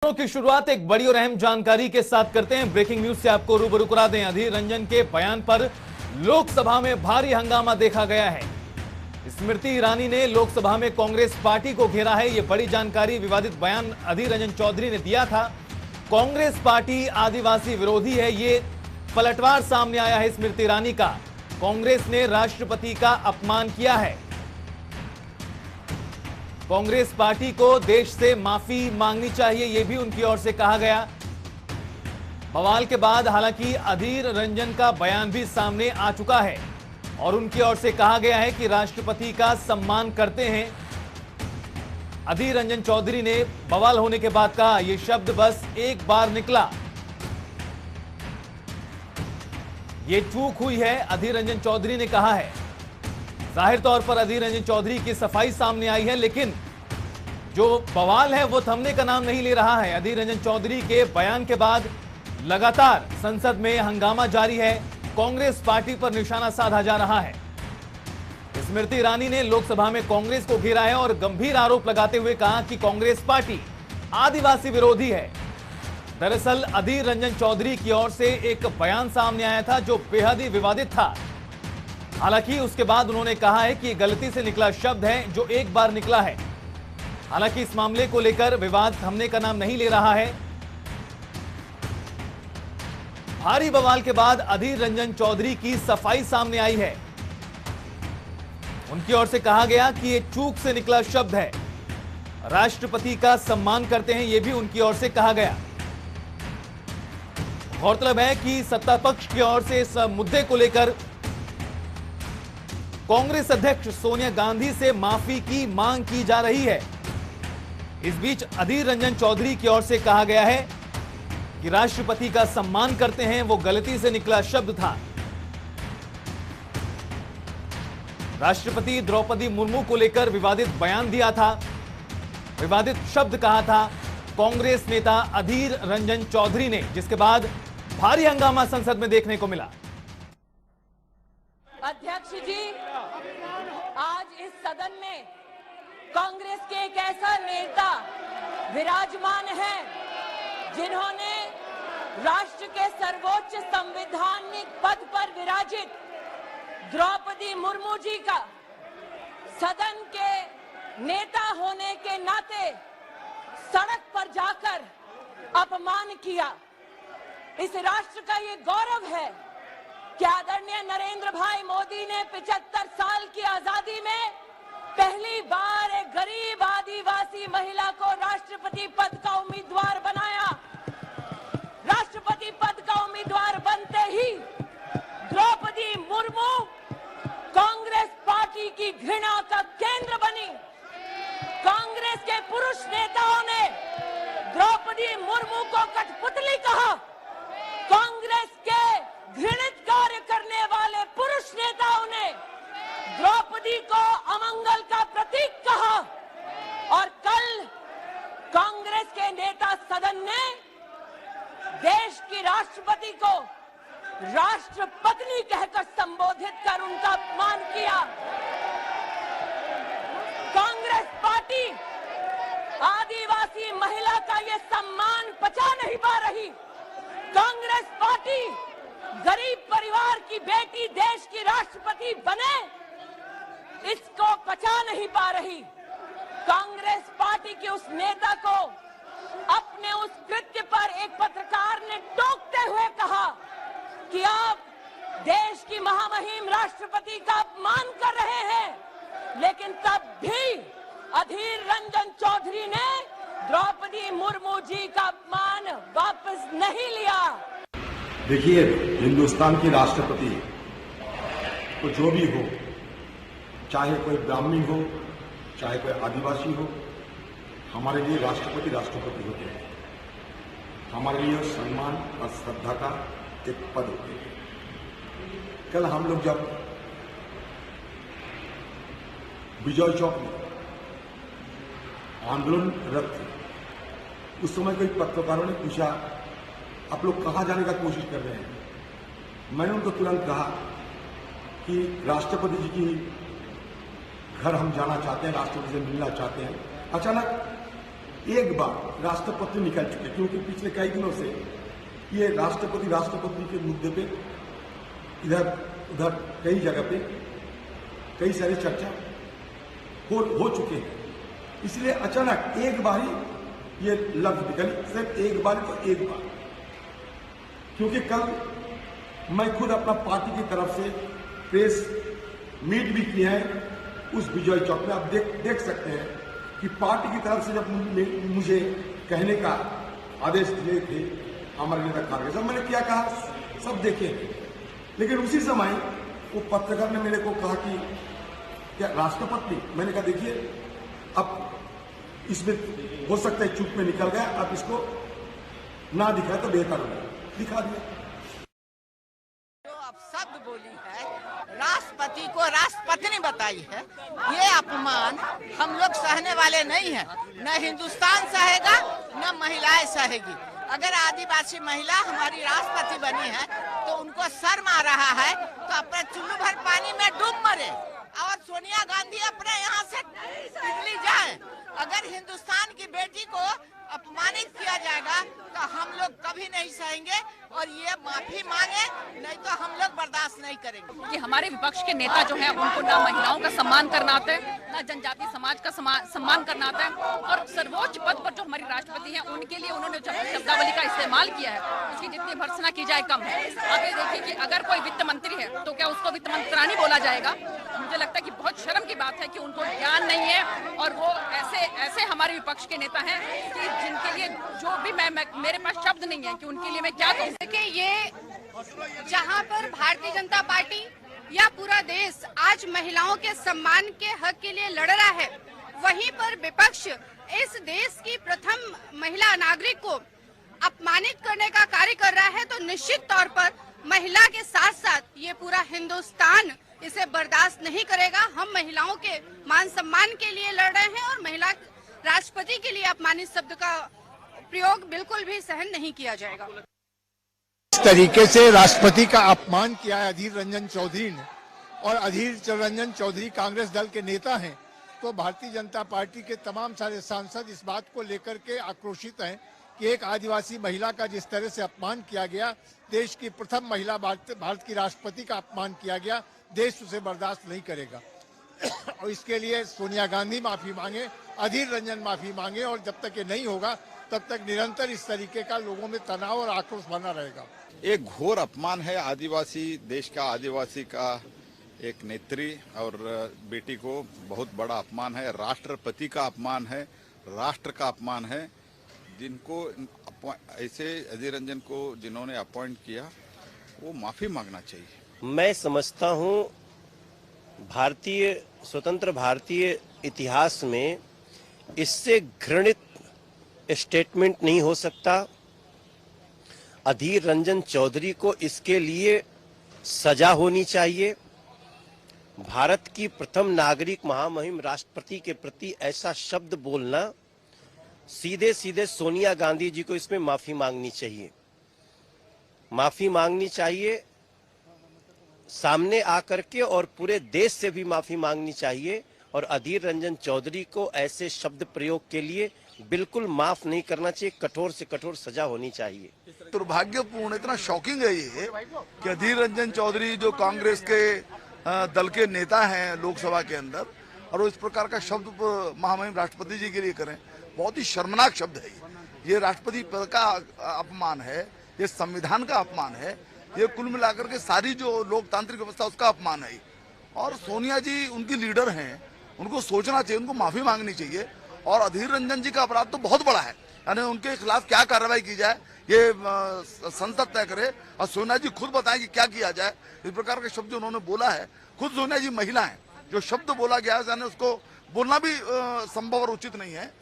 की शुरुआत एक बड़ी और अहम जानकारी के साथ करते हैं। ब्रेकिंग न्यूज से आपको रूबरू करा दें। अधीर रंजन के बयान पर लोकसभा में भारी हंगामा देखा गया है। स्मृति ईरानी ने लोकसभा में कांग्रेस पार्टी को घेरा है। यह बड़ी जानकारी, विवादित बयान अधीर रंजन चौधरी ने दिया था। कांग्रेस पार्टी आदिवासी विरोधी है, ये पलटवार सामने आया है स्मृति ईरानी का। कांग्रेस ने राष्ट्रपति का अपमान किया है। कांग्रेस पार्टी को देश से माफी मांगनी चाहिए, यह भी उनकी ओर से कहा गया। बवाल के बाद हालांकि अधीर रंजन का बयान भी सामने आ चुका है और उनकी ओर से कहा गया है कि राष्ट्रपति का सम्मान करते हैं। अधीर रंजन चौधरी ने बवाल होने के बाद कहा, यह शब्द बस एक बार निकला, यह चूक हुई है, अधीर रंजन चौधरी ने कहा है। जाहिर तौर पर अधीर रंजन चौधरी की सफाई सामने आई है, लेकिन जो बवाल है वो थमने का नाम नहीं ले रहा है। अधीर रंजन चौधरी के बयान के बाद लगातार संसद में हंगामा जारी है। कांग्रेस पार्टी पर निशाना साधा जा रहा है। स्मृति ईरानी ने लोकसभा में कांग्रेस को घेरा है और गंभीर आरोप लगाते हुए कहा कि कांग्रेस पार्टी आदिवासी विरोधी है। दरअसल अधीर रंजन चौधरी की ओर से एक बयान सामने आया था जो बेहद ही विवादित था। हालांकि उसके बाद उन्होंने कहा है कि यह गलती से निकला शब्द है जो एक बार निकला है। हालांकि इस मामले को लेकर विवाद थमने का नाम नहीं ले रहा है। भारी बवाल के बाद अधीर रंजन चौधरी की सफाई सामने आई है। उनकी ओर से कहा गया कि यह चूक से निकला शब्द है, राष्ट्रपति का सम्मान करते हैं, यह भी उनकी ओर से कहा गया। गौरतलब है कि सत्ता पक्ष की ओर से इस मुद्दे को लेकर कांग्रेस अध्यक्ष सोनिया गांधी से माफी की मांग की जा रही है। इस बीच अधीर रंजन चौधरी की ओर से कहा गया है कि राष्ट्रपति का सम्मान करते हैं, वो गलती से निकला शब्द था। राष्ट्रपति द्रौपदी मुर्मू को लेकर विवादित बयान दिया था, विवादित शब्द कहा था कांग्रेस नेता अधीर रंजन चौधरी ने, जिसके बाद भारी हंगामा संसद में देखने को मिला। अध्यक्ष जी, आज इस सदन में कांग्रेस के एक ऐसा नेता विराजमान है जिन्होंने राष्ट्र के सर्वोच्च संवैधानिक पद पर विराजित द्रौपदी मुर्मू जी का सदन के नेता होने के नाते सड़क पर जाकर अपमान किया। इस राष्ट्र का ये गौरव है कि आदरणीय नरेंद्र भाई मोदी ने 75 साल की आजादी में पहली बार एक गरीब आदिवासी महिला को राष्ट्रपति पद का उम्मीदवार बनाया। राष्ट्रपति पद का उम्मीदवार बनते ही द्रौपदी मुर्मू कांग्रेस पार्टी की घृणा का केंद्र बनी। कांग्रेस के पुरुष नेताओं ने द्रौपदी मुर्मू को कठपुतली कहा। कांग्रेस के घृणित कार्य करने वाले पुरुष नेताओं ने द्रौपदी को अमंगल का प्रतीक कहा और कल कांग्रेस के नेता सदन ने देश की राष्ट्रपति को राष्ट्रपत्नी कहकर संबोधित कर उनका अपमान किया। कांग्रेस पार्टी आदिवासी महिला का यह सम्मान पचा नहीं पा रही। कांग्रेस पार्टी गरीब परिवार की बेटी देश की राष्ट्रपति बने, इसको पचा नहीं पा रही। कांग्रेस पार्टी के उस नेता को अपने उस कृत्य पर एक पत्रकार ने टोकते हुए कहा कि आप देश की महामहिम राष्ट्रपति का अपमान कर रहे हैं, लेकिन तब भी अधीर रंजन चौधरी ने द्रौपदी मुर्मू जी का अपमान वापस नहीं लिया। देखिए, हिंदुस्तान की राष्ट्रपति तो जो भी हो, चाहे कोई ब्राह्मण हो, चाहे कोई आदिवासी हो, हमारे लिए राष्ट्रपति राष्ट्रपति होते हैं। हमारे लिए सम्मान और श्रद्धा का एक पद होते हैं। कल हम लोग जब विजय चौक में आंदोलनरत थे, उस समय कई पत्रकारों ने पूछा, आप लोग कहाँ जाने का कोशिश कर रहे हैं? मैंने उनको तुरंत कहा कि राष्ट्रपति जी की घर हम जाना चाहते हैं, राष्ट्रपति से मिलना चाहते हैं। अचानक एक बार राष्ट्रपति निकल चुके, क्योंकि पिछले कई दिनों से ये राष्ट्रपति के मुद्दे पे इधर उधर कई जगह पे कई सारी चर्चा हो चुके हैं। इसलिए अचानक एक बार ही ये लफ्ज निकली, सिर्फ एक बार तो एक बार, क्योंकि कल मैं खुद अपना पार्टी की तरफ से प्रेस मीट भी किया है उस विजय चौक में। आप देख सकते हैं कि पार्टी की तरफ से जब मुझे कहने का आदेश दिए थे हमारे नेता खारगे साहब, मैंने क्या कहा सब देखे, लेकिन उसी समय वो पत्रकार ने मेरे को कहा कि क्या राष्ट्रपति, मैंने कहा देखिए अब इसमें हो सकता है चुप में निकल गया, आप इसको ना दिखाए तो बेहतर होगा, दिखा दिया। जो अब शब्द बोली है, राष्ट्रपति को राष्ट्रपत्नी बताई है, ये अपमान हम लोग सहने वाले नहीं हैं। न हिंदुस्तान सहेगा न महिलाएं सहेगी। अगर आदिवासी महिला हमारी राष्ट्रपति बनी है तो उनको शर्म आ रहा है तो अपने चुल्लू भर पानी में डूब मरे और सोनिया गांधी अपने यहाँ से निकली जाए। अगर हिंदुस्तान की बेटी को अपमानित किया जाएगा तो हम लोग कभी नहीं सहेंगे और ये माफी मांगे, नहीं तो हम लोग बर्दाश्त नहीं करेंगे। कि हमारे विपक्ष के नेता जो है उनको ना महिलाओं का सम्मान करना आता है, ना जनजातीय समाज का सम्मान करना आता है, और सर्वोच्च पद पर जो हमारी राष्ट्रपति हैं उनके लिए उन्होंने शब्दावली का इस्तेमाल किया है उसकी जितनी भर्त्सना की जाए कम है। आप ये देखिए कि अगर कोई वित्त मंत्री है तो क्या उसको वित्त मंत्राणी बोला जाएगा? मुझे लगता है कि बहुत शर्म की बात है कि उनको ज्ञान नहीं है और वो ऐसे हमारे विपक्ष के नेता हैं कि जिनके लिए जो भी मेरे पास शब्द नहीं है कि उनके लिए मैं क्या कहूँ। देखिए, ये जहाँ पर भारतीय जनता पार्टी या पूरा देश आज महिलाओं के सम्मान के हक के लिए लड़ रहा है, वहीं पर विपक्ष इस देश की प्रथम महिला नागरिक को अपमानित करने का कार्य कर रहा है, तो निश्चित तौर पर महिला के साथ साथ ये पूरा हिंदुस्तान इसे बर्दाश्त नहीं करेगा। हम महिलाओं के मान सम्मान के लिए लड़ रहे हैं और महिला राष्ट्रपति के लिए अपमानित शब्द का प्रयोग बिल्कुल भी सहन नहीं किया जाएगा। इस तरीके से राष्ट्रपति का अपमान किया है अधीर रंजन चौधरी ने, और अधीर रंजन चौधरी कांग्रेस दल के नेता हैं, तो भारतीय जनता पार्टी के तमाम सारे सांसद इस बात को लेकर के आक्रोशित हैं कि एक आदिवासी महिला का जिस तरह से अपमान किया गया, देश की प्रथम महिला भारत की राष्ट्रपति का अपमान किया गया, देश उसे बर्दाश्त नहीं करेगा। और इसके लिए सोनिया गांधी माफी मांगे, अधीर रंजन माफी मांगे, और जब तक ये नहीं होगा तब तक निरंतर इस तरीके का लोगों में तनाव और आक्रोश बना रहेगा। एक घोर अपमान है आदिवासी देश का, आदिवासी का एक नेत्री और बेटी को बहुत बड़ा अपमान है, राष्ट्रपति का अपमान है, राष्ट्र का अपमान है। जिनको ऐसे अधीर रंजन को जिन्होंने अपॉइंट किया वो माफी मांगना चाहिए। मैं समझता हूं स्वतंत्र भारतीय इतिहास में इससे घृणित स्टेटमेंट नहीं हो सकता। अधीर रंजन चौधरी को इसके लिए सजा होनी चाहिए। भारत की प्रथम नागरिक महामहिम राष्ट्रपति के प्रति ऐसा शब्द बोलना, सीधे सीधे सोनिया गांधी जी को इसमें माफी मांगनी चाहिए, माफी मांगनी चाहिए सामने आकर के, और पूरे देश से भी माफी मांगनी चाहिए। और अधीर रंजन चौधरी को ऐसे शब्द प्रयोग के लिए बिल्कुल माफ नहीं करना चाहिए, कठोर से कठोर सजा होनी चाहिए। दुर्भाग्यपूर्ण, इतना शॉकिंग है ये कि अधीर रंजन चौधरी जो कांग्रेस के दल के नेता हैं लोकसभा के अंदर, और वो इस प्रकार का शब्द महामहिम राष्ट्रपति जी के लिए करें, बहुत ही शर्मनाक शब्द है। ये राष्ट्रपति पद का अपमान है, ये संविधान का अपमान है, ये कुल मिलाकर के सारी जो लोकतांत्रिक व्यवस्था उसका अपमान है। और सोनिया जी उनकी लीडर हैं, उनको सोचना चाहिए, उनको माफी मांगनी चाहिए। और अधीर रंजन जी का अपराध तो बहुत बड़ा है, यानी उनके खिलाफ क्या कार्रवाई की जाए ये संसद तय करे, और सोनिया जी खुद बताएं कि क्या किया जाए। इस प्रकार के शब्द उन्होंने बोला है, खुद सोनिया जी महिला है, जो शब्द बोला गया है उसको बोलना भी संभव और उचित नहीं है।